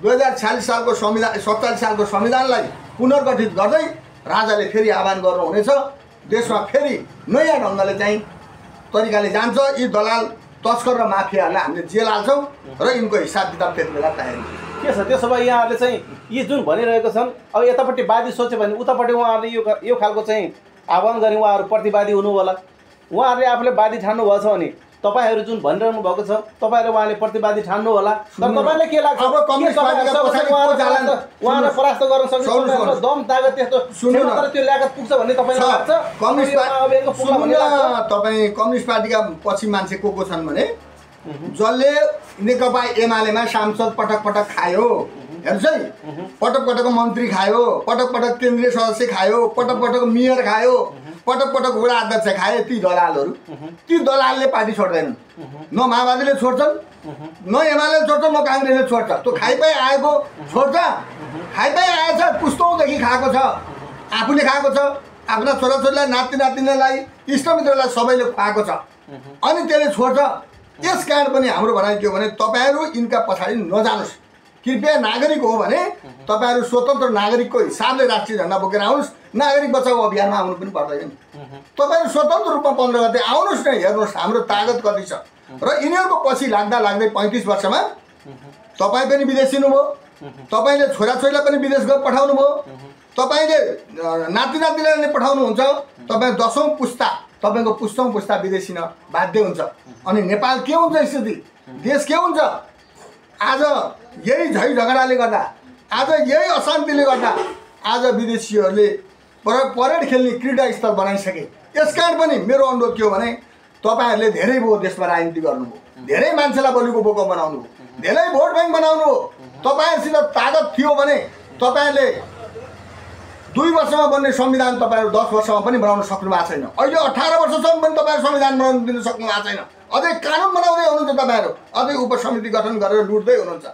2046 सालको संविधान 47 सालको संविधानलाई पुनर्गठित गर्दै राजाले फेरि आह्वान गर्नुहुनेछ देशमा फेरि नयाँ ढङ्गले चाहिँ तरिकाले जान्छ यी दलाल तस्कर र माफियाहरूलाई हामीले जेल हाल्छौँ र यिनको हिसाब किताब त्यति बेला तयारी के छ त्यसो भए यहाँहरूले चाहिँ यी जुन भनिरहेको छन् अब यतापट्टि वादी सोच्यो भने उतापट्टि उहाँहरूले यो खालको चाहिँ आह्वान गरी उहाँहरू प्रतिवादी हुनु होला उहाँहरूले आफूले वादी ठान्नु भएको छ भने तपाईहरु जुन भनिरहनु भएको छ तपाईहरु उहाँले प्रतिवादी ठान्नु होला तर तपाईलाई के लाग्छ अब कम्युनिस्ट पार्टीका उहाँलाई परास्त गर्न सक्नुहुन्छ दम तागत त्यस्तो सुन्नु तर त्यो ल्यागत पुग्छ भन्ने तपाईलाई लाग्छ कम्युनिस्ट अभियानको पुग्छ भन्ने लाग्छ तपाई कम्युनिस्ट पार्टीका पछि मान्छे को छन् भने जसले नेकपा एमालेमा सांसद पटक पटक खायो हेर्नुस् है पटक पटक मन्त्री खायो पटक पटक केन्द्रीय सदस्य खायो पटक पटक मेयर खायो पटक पटक वडा अध्यक्ष खाए ती दलालहरू ती दलालले पार्टी छोड्दैनन् न माओवादीले छोड्छन् न एमाले छोड्छ न काङ्ग्रेसले छोड्छ त्यो खाइपाइ आएको छोड्छ खाइपाइ आएछ पुस्तौँदेखि खाएको छ आफूले खाएको छ आफ्ना छोराछोरीलाई नाति नातिनीलाई इष्टमित्रलाई सबैले खुवाएको छ अनि त्यसले छोड्छ यस कारण पनि हाम्रो भनाइ के हो भने तपाईहरु यिनका पछाडि नजानुस् कृपया नागरिक हो भने तपाईहरु स्वतन्त्र नागरिकको हिसाबले राष्ट्रिय झण्डा बोकेर आउनुस् नागरिक बचाउ अभियानमा आउनु पनि पर्दैन तपाईहरु स्वतन्त्र रूपमा 15 गते आउनुस् न हेर्नुस् हाम्रो तागत कति छ र यिनीहरुको पछि लाग्दा लाग्दै 35 वर्षमा तपाई पनि विदेशी हुनुभयो तपाईले छोराछोरीलाई पनि विदेश गएर पठाउनु भयो तपाईले नाति नातिनीलाई नै पठाउनु हुन्छ तपाई 10औं पुस्ता तपाईको पुस्तौं पुस्ता विदेशी न बाध्य हुन्छ अनि नेपाल के हुन्छ स्थिति देश के हुन्छ आज यही झै झगडाले गर्दा आज यही अशान्तिले गर्दा आज विदेशीहरूले परेड खेल्ने क्रीडा स्थल बनाइसके यसकारण पनि मेरो अनुरोध के हो भने तपाईहरुले धेरै भो देशमा राजनीति गर्नुभयो धेरै मान्छेलाई बलिको बोको बनाउनु भयो धेरै भोट बैंक बनाउनु हो तपाईहरुसित तागत थियो भने तपाईहरुले 2 वर्षमा बन्ने संविधान तपाईहरु 10 वर्षमा पनि बनाउन सक्नु भएको छैन अहिले 18 वर्षसम्म पनि तपाईहरु संविधान बनाउन दिन सक्नु भएको छैन अझै कानुन बनाउँदै हुनुहुन्छ तपाईहरु अझै उपसमिति गठन गरेर लुट्दै हुनुहुन्छ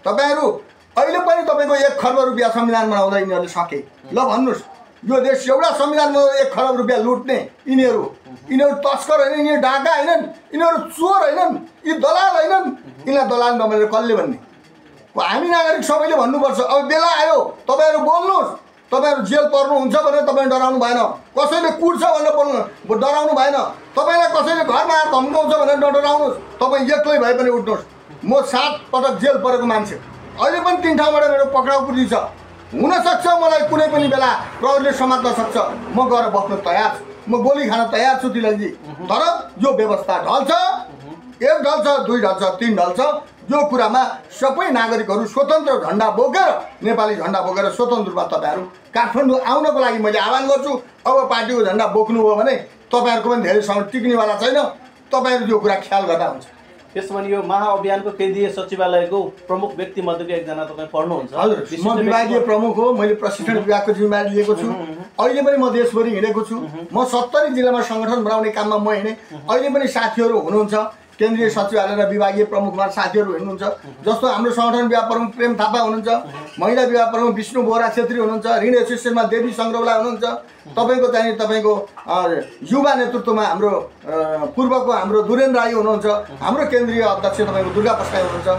तपाईहरु अहिले पनि तपाईको 1 खर्ब रुपैयाँ संविधान बनाउँदा यिनीहरुले सके ल भन्नुस् यो देश एउटा संविधान बनाउँदा 1 खर्ब रुपैयाँ लुट्ने यिनीहरु तस्कर हैन यिनीहरु डाका हैनन् यिनीहरु चोर हैनन् यी दलाल हैनन् यिनीलाई दलाल नबनेर कसले भन्ने हामी नागरिक सबैले भन्नुपर्छ अब बेला आयो तपाईहरु बोल्नुस् तपाईहरु जेल पर्नुहुन्छ भनेर तपाईले डराउनु भएन कसैले कुट्छ भनेर बोल्नु डराउनु भएन तपाईलाई कसैले घरमा आएर धम्काउँछ भनेर नडराउनुस् तपाई एक्लै भए पनि उठ्नुस् म 7 पटक जेल परेको मान्छे अहिले पनि 3 ठाउँबाट मेरो पक्राउ पुर्जी छ हुन सक्छ मलाई कुनै पनि बेला प्रहरीले समात्न सक्छ म गएर बस्न तयार छु म गोली खान तयार छु तिलकजी। तर यो व्यवस्था ढल्छ, 1 ढल्छ, 2 ढल्छ, 3 ढल्छ। यो कुरामा सबै नागरिकहरू स्वतन्त्र झन्डा बोकेर, नेपाली झन्डा बोकेर स्वतन्त्र रूपमा तपाईँहरू काठमाडौँ आउनको लागि मैले आह्वान गर्छु। अब पार्टीको झन्डा बोक्नुभयो भने तपाईँहरूको पनि धेरै समय टिक्नेवाला छैन। तपाईँहरू यो कुरा ख्याल गर्दा हुन्छ। त्यसो भने यो महाअभियानको केन्द्रीय सचिवालयको प्रमुख व्यक्तिमध्येको एकजना तपाईँ पर्नुहुन्छ। हजुर, म विभागीय प्रमुख हो। मैले प्रशिक्षण विभागको जिम्मेवारी लिएको छु। अहिले पनि म देशभरि हिँडेको छु। म 70 जिल्लामा सङ्गठन बनाउने काममा म हिँडेँ। अहिले पनि साथीहरू हुनुहुन्छ, केन्द्रीय सचिवालय र विभागीय प्रमुखमा साथीहरू हुनुहुन्छ। जस्तो हाम्रो सङ्गठन विभाग प्रमुख प्रेम थापा हुनुहुन्छ, महिला विभाग प्रमुख विष्णु बोहरा छेत्री हुनुहुन्छ, ऋण एसोसिएसनमा देवी सङ्ग्रौला हुनुहुन्छ। तपाईँको युवा नेतृत्वमा हाम्रो पूर्वको हाम्रो दुरेन राई हुनुहुन्छ। हाम्रो केन्द्रीय अध्यक्ष तपाईँको दुर्गा पस्काई हुनुहुन्छ।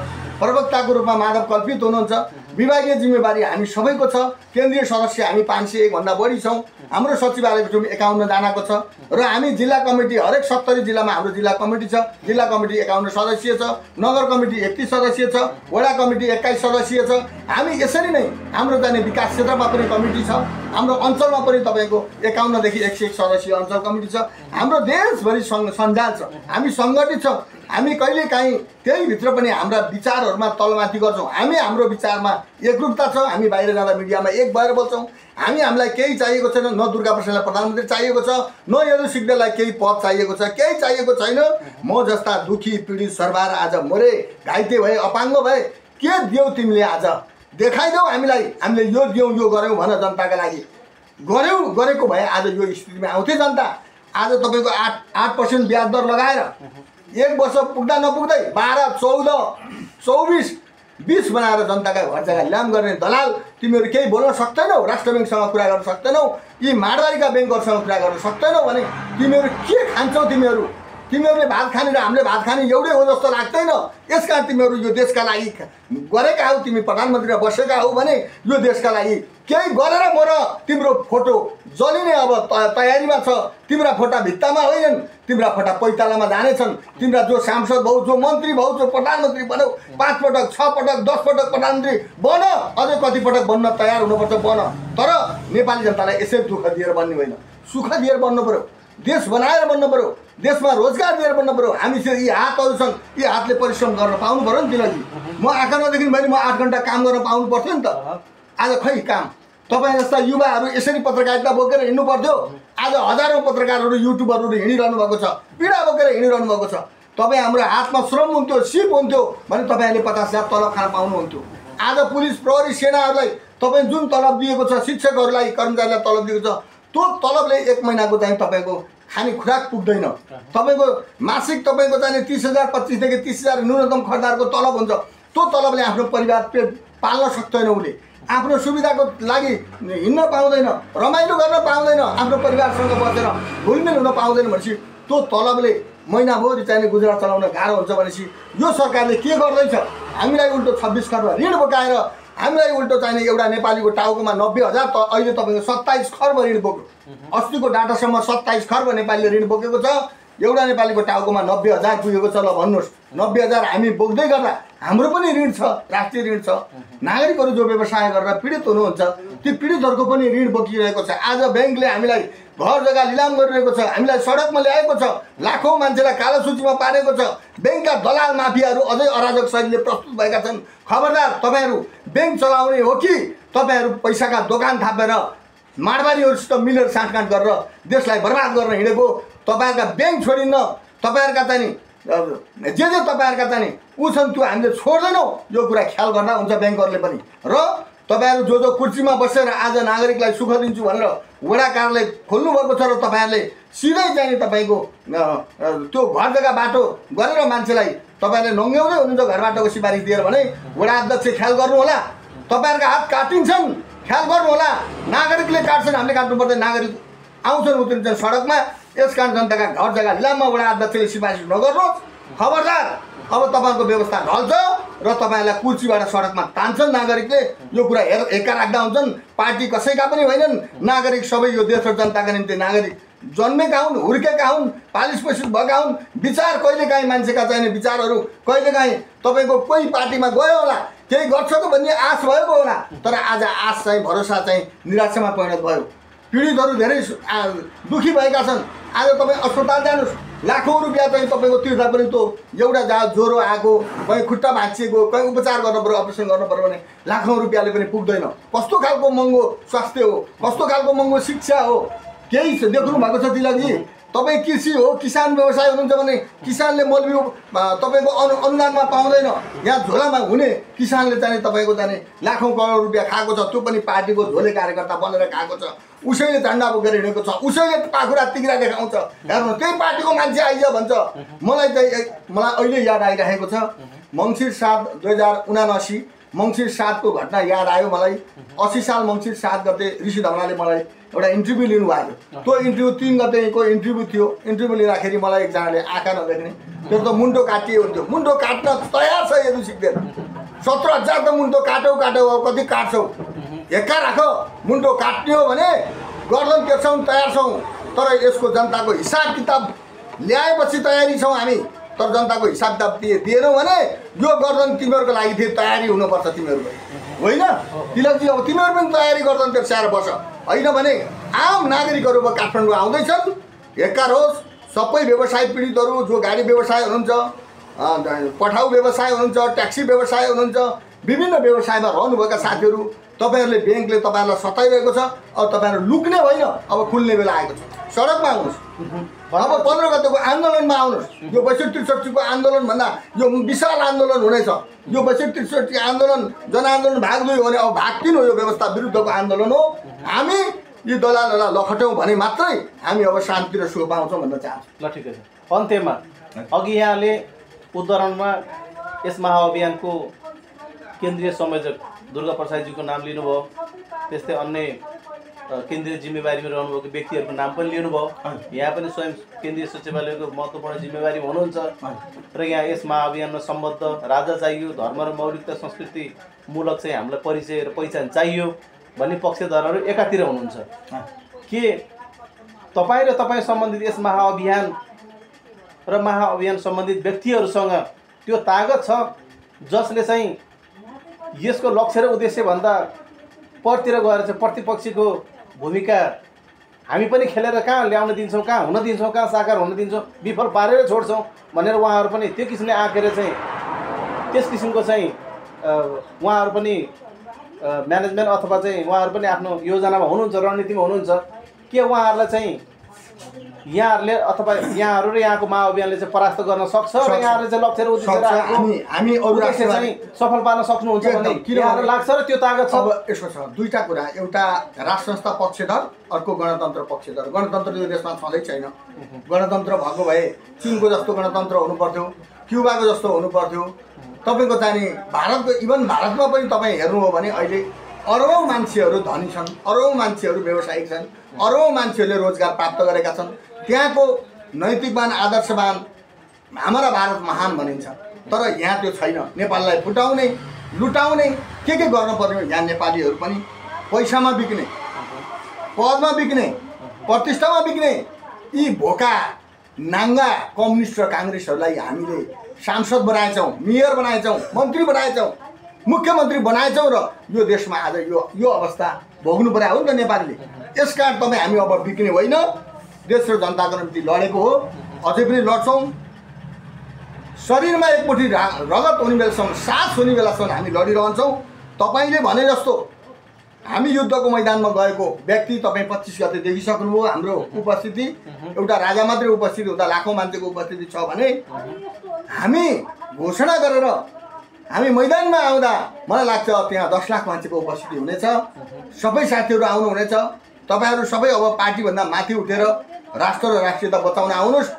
प्रवक्ताको रूपमा माधव कल्पित हुनुहुन्छ। विभागीय जिम्मेवारी हामी सबैको छ। केन्द्रीय सदस्य हामी 501 भन्दा बढी छौँ। हाम्रो सचिवालयको टिम 51 जनाको छ र हामी जिल्ला कमिटी हरेक 70 जिल्लामा हाम्रो जिल्ला कमिटी छ। जिल्ला कमिटी 51 सदस्यीय छ, नगर कमिटी 31 सदस्यीय छ, वडा कमिटी 21 सदस्यीय छ। हामी यसरी नै हाम्रो जाने विकास क्षेत्रमा पनि कमिटी छ। हाम्रो अञ्चलमा पनि तपाईँको 51 देखि 101 सदस्यीय अञ्चल कमिटी छ। हाम्रो देशभरि सञ्जाल छ। हामी सङ्गठित छौँ। हामी कहिलेकाहीँ त्यही भित्र पनि हाम्रा विचारहरूमा तलमाथि गर्छौँ। हामी हाम्रो विचारमा एकरूपता छ। हामी बाहिर जाँदा मिडियामा एक भएर बोल्छौँ। हामीलाई केही चाहिएको छैन। न दुर्गा प्रसादलाई प्रधानमन्त्री चाहिएको छ, न यदु सिग्देललाई केही पद चाहिएको छ, केही चाहिएको छैन। म जस्ता दुखी पीडित सरबार आज मरे, घाइते भए, अपाङ्ग भए, के दियौ तिमीले आज देखाइदेऊ हामीलाई। हामीले यो दियौँ, यो गऱ्यौँ भन जनताका लागि। गरेको भए आज यो स्थितिमा आउँथे जनता। आज तपाईँको 8% ब्याज दर लगाएर 1 वर्ष पुग्दा नपुग्दै 12, 14, 24, 20 बनाएर जनताका घर जग्गा लिलाम गर्ने दलाल तिमीहरू केही बोल्न सक्दैनौ। राष्ट्र ब्याङ्कसँग कुरा गर्न सक्दैनौ, यी माडवारीका ब्याङ्कहरूसँग कुरा गर्न सक्दैनौ भने तिमीहरू के खान्छौ? तिमीहरूले भात खाने र हामीले भात खाने एउटै हो जस्तो लाग्दैन। यसकारण तिमीहरू यो देशका लागि गरेका हौ, तिमी प्रधानमन्त्रीमा बसेका हौ भने यो देशका लागि केही गरेर म र तिम्रो फोटो जलिने अब तयारीमा छ। तिम्रा फोटा भित्तामा होइनन्, तिम्रा फोटा पैतालामा जानेछन्। तिम्रा जो सांसद भौ, जो मन्त्री भौ, जो प्रधानमन्त्री बनौ, 5 पटक, 6 पटक, 10 पटक प्रधानमन्त्री बन, अझै कति पटक बन्न तयार हुनुपर्छ बन। तर नेपाली जनतालाई यसै दुःख दिएर बन्ने होइन, सुख दिएर बन्नु पर्यो, देश बनाएर बन्नु पर्यो, देशमा रोजगार दिएर बन्नु पर्यो। हामीसँग यी हातहरू छन्, यी हातले परिश्रम गर्न पाउनु पर्यो नि तिलकजी। म आँखा नदेखि मैले म 8 घन्टा काम गर्न पाउनु पर्थ्यो नि त। आज खै काम। तपाईँ जस्ता युवाहरू यसरी पत्रकारिता बोकेर हिँड्नु पर्थ्यो। आज हजारौँ पत्रकारहरू, युट्युबरहरू हिँडिरहनु भएको छ, पीडा बोकेर हिँडिरहनु भएको छ। तपाईँ हाम्रो हातमा श्रम हुन्थ्यो, सिप हुन्थ्यो भने तपाईँहरूले 50,000 तलब खान पाउनुहुन्थ्यो। आज पुलिस प्रहरी सेनाहरूलाई तपाईँ जुन तलब दिएको छ, शिक्षकहरूलाई, कर्मचारीलाई तलब दिएको छ, त्यो तलबले 1 महिनाको चाहिँ तपाईँको खाने खुराक पुग्दैन। तपाईँको मासिक तपाईँको चाहिँ 30,000, 25,000 देखि 30,000 न्यूनतम खर्चदारको तलब हुन्छ। त्यो तलबले आफ्नो परिवार पेट पाल्न सक्दैन। उसले आफ्नो सुविधाको लागि हिँड्न पाउँदैन, रमाइलो गर्न पाउँदैन, आफ्नो परिवारसँग बसेर घुलमिल हुन पाउँदैन भनेपछि त्यो तलबले महिनाभरि चाहिने गुजरात चलाउन गाह्रो हुन्छ भनेपछि यो सरकारले के गर्दैछ? हामीलाई उल्टो 26 खर्ब ऋण बोकाएर हामीलाई उल्टो चाहिने एउटा नेपालीको टाउकोमा 90,000 त अहिले तपाईँको 27 खर्ब ऋण बोक्यो। अस्तिको डाटासम्म 27 खर्ब नेपालीले ऋण बोकेको छ। एउटा नेपालीको टाउकोमा 90,000 पुगेको छ। ल भन्नुहोस्, 90,000 हामी बोक्दै गर्दा हाम्रो पनि ऋण छ, राष्ट्रिय ऋण छ। नागरिकहरू जो व्यवसाय गरेर पीडित हुनुहुन्छ ती पीडितहरूको पनि ऋण बोकिरहेको छ। आज ब्याङ्कले हामीलाई घर जग्गा लिलाम गरिरहेको छ, हामीलाई सडकमा ल्याएको छ, लाखौँ मान्छेलाई कालो सूचीमा पारेको छ। ब्याङ्कका दलाल माफियाहरू अझै अराजक शैलीले प्रस्तुत भएका छन्। खबरदार, तपाईँहरू ब्याङ्क चलाउने हो कि तपाईहरू पैसाका दोकान थापेर माडवारीहरूसित मिलेर साँठगाँठ गरेर देशलाई बर्बाद गर्न हिँडेको? तपाईँहरूका ब्याङ्क छोडिन्न, तपाईँहरूका चाहिँ जे तपाईँहरूका चाहिँ ऊ छन् त्यो हामीले छोड्दैनौँ। यो कुरा ख्याल गर्दा हुन्छ ब्याङ्कहरूले पनि। र तपाईँहरू जो कुर्सीमा बसेर आज नागरिकलाई सुख दिन्छु भनेर वडा कार्यालय खोल्नुभएको छ र तपाईँहरूले सिधै चाहिँ तपाईँको त्यो घर जग्गा बाटो गरेर मान्छेलाई तपाईँहरूले नङ्ग्याउँदै हुनुहुन्छ घर बाटोको सिफारिस दिएर भने वडा अध्यक्ष ख्याल गर्नु होला। तपाईँहरूका हात काटिन्छन्, ख्याल गर्नु होला। नागरिकले काट्छन्, हामीले काट्नु पर्दैन। नागरिक आउँछन्, उत्रिन्छन् सडकमा। यसकारण जनताका घर जग्गा लिलाममा वडा अध्यक्षले सिफारिस नगर्नुहोस्। खबरदार, अब तपाईँको व्यवस्था ढल्छ र तपाईँहरूलाई कुर्सीबाट सडकमा तान्छन् नागरिकले। यो कुरा हेक्का राख्दा हुन्छन्। पार्टी कसैका पनि होइनन्। नागरिक सबै यो देश र जनताका निम्ति नागरिक जन्मेका हुन्, हुर्केका हुन्, पालिस पोसिस भएका हुन्। विचार कहिलेकाहीँ मान्छेका चाहिने विचारहरू कहिलेकाहीँ तपाईँको कोही पार्टीमा गयो होला, केही गर्छको भन्ने आश भएको होला। तर आज आश चाहिँ, भरोसा चाहिँ निराशामा परिणत भयो। पीडितहरू धेरै दुखी भएका छन्। आज तपाईँ अस्पताल जानुहोस्, लाखौँ रुपियाँ चाहिँ तपाईँको तिर्दा पनि त्यो एउटा जहाँ ज्वरो आएको, कहीँ खुट्टा भाँचिएको, कहीँ उपचार गर्नु पऱ्यो, अपरेसन गर्नु पऱ्यो भने लाखौँ रुपियाँले पनि पुग्दैन। कस्तो खालको महँगो स्वास्थ्य हो, कस्तो खालको महँगो शिक्षा हो, केही देख्नु भएको छ तिलकजी? तपाईँ कृषि हो, किसान व्यवसाय हुनुहुन्छ भने किसानले मलबिउ तपाईँको अनुदानमा पाउँदैन। यहाँ झोलामा हुने किसानले चाहिँ तपाईँको जाने लाखौँ करोड रुपियाँ खाएको छ, त्यो पनि पार्टीको झोले कार्यकर्ता बनेर खाएको छ। उसैले झन्डा बोकेर हिँडेको छ, उसैले पाखुरा तिग्रा देखाउँछ। हेर्नु, त्यही पार्टीको मान्छे आइज भन्छ। मलाई अहिले याद आइरहेको छ मङ्सिर 7 2079 मङ्सिर 7 को घटना याद आयो मलाई। 80 साल मङ्सिर 7 गते ऋषि धमलाले मलाई एउटा इन्टरभ्यू लिनुभएको थियो। त्यो इन्टरभ्यू 3 गतेको इन्टरभ्यू थियो। इन्टरभ्यू लिँदाखेरि मलाई एकजनाले आँखा नदेख्ने, त्यो त मुन्टो काटियो हुन्थ्यो। मुन्टो काट्न तयार छ यदु सिक्दैन। 17,000 त मुन्टो काटौ कति काट्छौ? हेक्का राख, मुन्टो काट्ने हो भने गर्दन तेर्छौँ, तयार छौँ। तर यसको जनताको हिसाब किताब ल्याएपछि तयारी छौँ हामी। तर जनताको हिसाब किताब दिएनौ भने यो गर्दन तिमीहरूको लागि फेरि तयारी हुनुपर्छ तिमीहरूको, होइन तिलकजी? अब तिमीहरू पनि तयारी गर्दन तेर्साएर बस, होइन भने आम नागरिकहरू अब काठमाडौँ आउँदैछन्। हेक्कार होस्, सबै व्यवसाय पीडितहरू जो गाडी व्यवसाय हुनुहुन्छ, पठाउ व्यवसाय हुनुहुन्छ, ट्याक्सी व्यवसाय हुनुहुन्छ, विभिन्न व्यवसायमा रहनुभएका साथीहरू, तपाईँहरूले ब्याङ्कले तपाईँहरूलाई सताइरहेको छ। अब तपाईँहरू लुक्ने होइन, अब खुल्ने बेला आएको छ। सडकमा आउनुहोस्, अब 15 गतेको आन्दोलनमा आउनुहोस्। यो 62-63 को आन्दोलनभन्दा यो विशाल आन्दोलन हुनेछ। यो 62-63 आन्दोलन जनआन्दोलन भाग 2 हो भने अब भाग 3 हो। यो व्यवस्था विरुद्धको आन्दोलन हो। हामी यी दलालहरूलाई लखट्यौँ भने मात्रै हामी अब शान्ति र सुख पाउँछौँ भन्न चाहन्छु। ल ठिकै छ। अन्त्यमा अघि यहाँले उद्धरणमा यस महाअभियानको केन्द्रीय संयोजक दुर्गा प्रसादजीको नाम लिनुभयो, त्यस्तै अन्य केन्द्रीय जिम्मेवारीमा रहनुभएको व्यक्तिहरूको नाम पनि लिनुभयो। यहाँ पनि स्वयं केन्द्रीय सचिवालयको महत्त्वपूर्ण जिम्मेवारीमा हुनुहुन्छ र यहाँ यस महाअभियानमा सम्बद्ध राजा चाहियो, धर्म र मौलिकता संस्कृति मूलक चाहिँ हामीलाई परिचय र पहिचान चाहियो भन्ने पक्षधरहरू एकातिर हुनुहुन्छ। के तपाईँ र तपाईँ सम्बन्धित यस महाअभियान र महाअभियान सम्बन्धित व्यक्तिहरूसँग त्यो तागत छ जसले चाहिँ यसको लक्ष्य र उद्देश्यभन्दा परतिर गएर चाहिँ प्रतिपक्षीको भूमिका हामी पनि खेलेर कहाँ ल्याउन दिन्छौँ, कहाँ हुन दिन्छौँ, कहाँ साकार हुन दिन्छौँ, विफल पारेर छोड्छौँ भनेर उहाँहरू पनि त्यो किसिमले आँकेर चाहिँ त्यस किसिमको चाहिँ उहाँहरू पनि म्यानेजमेन्ट अथवा चाहिँ उहाँहरू पनि आफ्नो योजनामा हुनुहुन्छ, रणनीतिमा हुनुहुन्छ। के उहाँहरूलाई चाहिँ यहाँहरूले अथवा यहाँहरू र यहाँको महाअभियानले चाहिँ परास्त गर्न सक्छ र यहाँहरूले चाहिँ लक्ष्य र उद्देश्य चाहिँ सफल पार्न सक्नुहुन्छ भने किन लाग्छ र त्यो तागत छ? अब यसो छ, दुईटा कुरा, एउटा राष्ट्र संस्था पक्षधर, अर्को गणतन्त्र पक्षधर। गणतन्त्र यो देशमा छँदै छैन। गणतन्त्र भएको भए चीनको जस्तो गणतन्त्र हुनु पर्थ्यो, क्युबाको जस्तो हुनु पर्थ्यो। तपाईँको चाहिँ भारतको, इभन भारतमा पनि तपाईँ हेर्नु हो भने अहिले अरबौँ मान्छेहरू धनी छन्, अरबौँ मान्छेहरू व्यवसायिक छन्, अरबौँ मान्छेहरूले रोजगार प्राप्त गरेका छन्। त्यहाँको नैतिकवान, आदर्शवान हाम्रा भारत महान भनिन्छ। तर यहाँ त्यो छैन। नेपाललाई फुटाउने, लुटाउने के गर्न पर्ने हो? यहाँ नेपालीहरू पनि पैसामा बिक्ने, पदमा बिक्ने, प्रतिष्ठामा बिक्ने यी भोका नाङ्गा कम्युनिस्ट र काङ्ग्रेसहरूलाई हामीले सांसद बनाएछौँ, मेयर बनाएछौँ, मन्त्री बनाएछौँ, मुख्यमन्त्री बनाएछौँ र यो देशमा आज यो अवस्था भोग्नु पर्यो हो नि त नेपालीले। यसकारण तपाईँ हामी अब बिक्ने होइन, देश र जनताको निम्ति लडेको हो, अझै पनि लड्छौँ। शरीरमा एकपट्टि रगत हुने बेलासम्म, सास हुने बेलासम्म हामी लडिरहन्छौँ। तपाईँले भने जस्तो हामी युद्धको मैदानमा गएको व्यक्ति तपाईँ 25 गते देखिसक्नुभयो। हाम्रो उपस्थिति एउटा राजा मात्रै उपस्थिति हुँदा लाखौँ मान्छेको उपस्थिति छ भने हामी घोषणा गरेर हामी मैदानमा आउँदा मलाई लाग्छ त्यहाँ 10 लाख मान्छेको उपस्थिति हुनेछ। सबै साथीहरू आउनुहुनेछ। तपाईँहरू सबै अब पार्टीभन्दा माथि उठेर राष्ट्र र राष्ट्रियता बचाउन आउनुहोस्।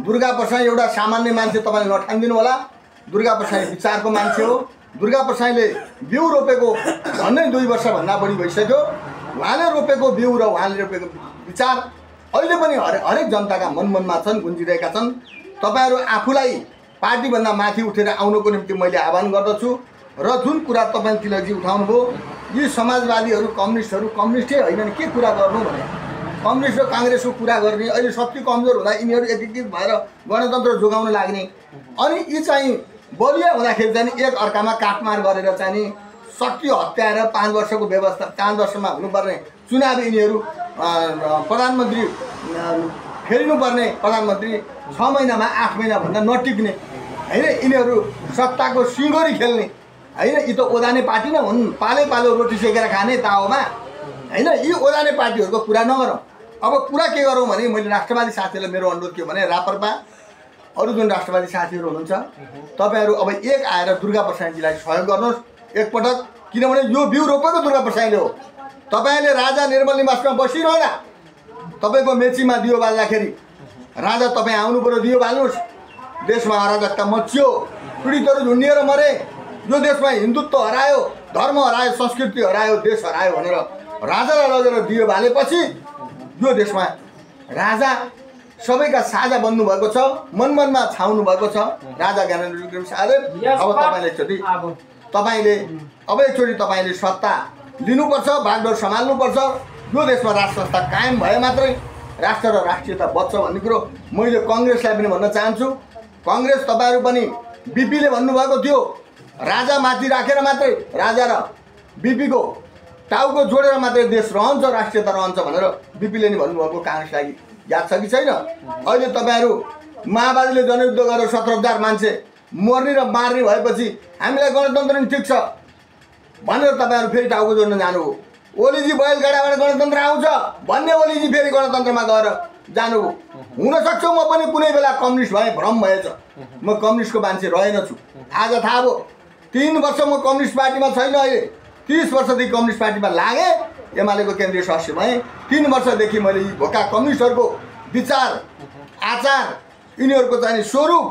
दुर्गा प्रसाई एउटा सामान्य मान्छे तपाईँले नठानिदिनु होला। दुर्गा प्रसाई विचारको मान्छे हो। दुर्गा प्रसाईले बिउ रोपेको झन्डै 2 वर्षभन्दा बढी भइसक्यो। उहाँले रोपेको बिउ र उहाँले रोपेको विचार अहिले पनि हरेक जनताका मनमनमा छन्, गुन्जिरहेका छन्। तपाईँहरू आफूलाई पार्टीभन्दा माथि उठेर आउनुको निम्ति मैले आह्वान गर्दछु। र जुन कुरा तपाईँ तिलकजी उठाउनुभयो, यी समाजवादीहरू, कम्युनिस्टहरू, कम्युनिस्टै होइन के कुरा गर्नु भने कम्युनिस्ट र काङ्ग्रेसको कुरा गर्ने। अहिले शक्ति कमजोर हुँदा यिनीहरू एकीकृत भएर गणतन्त्र जोगाउन लाग्ने, अनि यी चाहिँ बलिया हुँदाखेरि चाहिँ एक अर्कामा काटमार गरेर चाहिँ शक्ति हत्याएर 5 वर्षको व्यवस्था, 5 वर्षमा हुनुपर्ने चुनाव यिनीहरू प्रधानमन्त्री फेरिनुपर्ने प्रधानमन्त्री 6 महिनामा 8 महिनाभन्दा नटिक्ने होइन, यिनीहरू सत्ताको सिङ्गोरी खेल्ने होइन, यी त ओदाने पार्टी नै हुन्, पालै पालो रोटी सेकेर खाने ताओमा होइन। यी ओदाने पार्टीहरूको कुरा नगरौँ। अब कुरा के गरौँ भने मैले राष्ट्रवादी साथीहरूलाई मेरो अनुरोध के हो भने राप्रपा अरू जुन राष्ट्रवादी साथीहरू हुनुहुन्छ तपाईँहरू अब एक आएर दुर्गा प्रसादजीलाई सहयोग गर्नुहोस् एकपटक, किनभने यो बिउ रोपेको दुर्गा प्रसादले हो। तपाईँले राजा निर्मल निवासमा बसिरहँदा तपाईँको मेचीमा दियो बाल्दाखेरि राजा तपाईँ आउनु पऱ्यो, दियो बाल्नुहोस्। देशमा अराजकता मचियो, पीडितहरू झुन्डिएर मरे, यो देशमा हिन्दुत्व हरायो, धर्म हरायो, संस्कृति हरायो, देश हरायो भनेर राजालाई लगेर दियो बालेपछि यो देशमा राजा सबैका साझा बन्नुभएको छ, मनमनमा छाउनु भएको छ राजा ज्ञानेन्द्र विक्रम शाहदेव। अब तपाईँले एकचोटि तपाईँले सत्ता लिनुपर्छ, बागडोर सम्हाल्नुपर्छ। यो देशमा राष्ट्र संस्था कायम भए मात्रै राष्ट्र र राष्ट्रियता बच्छ भन्ने कुरो मैले कङ्ग्रेसलाई पनि भन्न चाहन्छु। कङ्ग्रेस तपाईँहरू पनि बिपीले भन्नुभएको थियो राजा माथि राखेर मात्रै, राजा र बिपीको टाउको जोडेर मात्रै देश रहन्छ, राष्ट्रियता रहन्छ भनेर बिपीले नि भन्नुभएको काङ्ग्रेसलाई याद छ कि छैन? अहिले तपाईँहरू माओवादीले जनयुद्ध गरेर 17,000 मान्छे मर्ने र मार्ने भएपछि हामीलाई गणतन्त्र नि ठिक छ भनेर तपाईँहरू फेरि टाउको जोड्न जानु हो। ओलीजी बैलगाडाबाट गणतन्त्र आउँछ भन्ने ओलीजी फेरि गणतन्त्रमा गएर जानु हो। हुनसक्छ म पनि कुनै बेला कम्युनिस्ट भएँ, भ्रम भएछ, म कम्युनिस्टको मान्छे रहेनछु। आज थाहा भयो 3 वर्ष म कम्युनिस्ट पार्टीमा छैन, अहिले 30 वर्षदेखि कम्युनिस्ट पार्टीमा लागेँ, एमालेको केन्द्रीय सदस्य भएँ। 3 वर्षदेखि मैले यी भोका कम्युनिस्टहरूको विचार आचार, यिनीहरूको चाहिँ स्वरूप,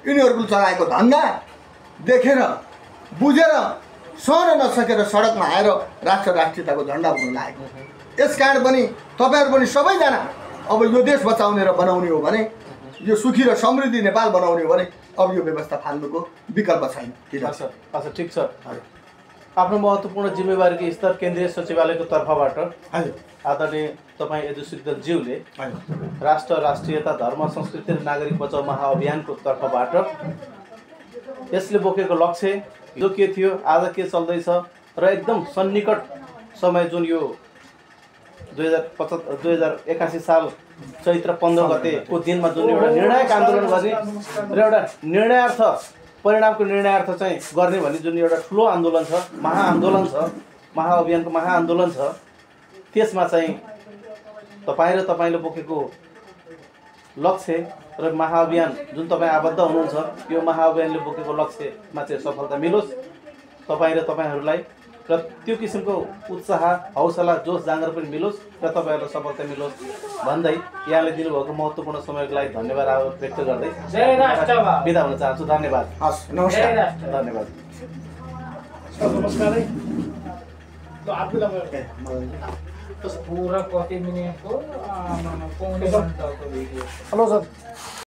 यिनीहरूको चलाएको धन्दा देखेर बुझेर सहन नसकेर सडकमा आएर राष्ट्र राष्ट्रियताको झन्डा उठाउन लागेको। यसकारण पनि तपाईँहरू पनि सबैजना अब यो देश बचाउने र बनाउने हो भने, यो सुखी र समृद्धि नेपाल बनाउने हो भने अब यो व्यवस्था फाल्नुको विकल्प छैन। अच्छा ठिक छ। आफ्नो महत्त्वपूर्ण जिम्मेवारीको स्तर केन्द्रीय सचिवालयको तर्फबाट आदरणीय तपाईँ यदु सिद्धलज्यूले राष्ट्र राष्ट्रियता धर्म संस्कृति र नागरिक बचाउ महाअभियानको तर्फबाट यसले बोकेको लक्ष्य यो के थियो, आज के चल्दैछ र एकदम सन्निकट समय जुन यो 2081 साल चैत्र 15 गतेको दिनमा जुन एउटा निर्णायक आन्दोलन गर्ने र एउटा निर्णयार्थ परिणामको निर्णयार्थ चाहिँ गर्ने भन्ने जुन एउटा ठुलो आन्दोलन छ, महाआन्दोलन छ, महाअभियानको महाआन्दोलन छ, त्यसमा चाहिँ तपाईँले बोकेको लक्ष्य र महाअभियान जुन तपाईँ आबद्ध हुनुहुन्छ यो महाअभियानले बोकेको लक्ष्यमा चाहिँ सफलता मिलोस् तपाईँ र तपाईँहरूलाई र त्यो किसिमको उत्साह हौसला जोस जाँगर पनि मिलोस् र तपाईँहरूलाई सफलता मिलोस् भन्दै यहाँले दिनुभएको महत्त्वपूर्ण समयको लागि धन्यवाद व्यक्त गर्दै बिदा हुन चाहन्छु। धन्यवाद। हस्, नमस्कार। धन्यवाद। नमस्कार। तो आपको पूरा 40 मिनट को हेलो सर।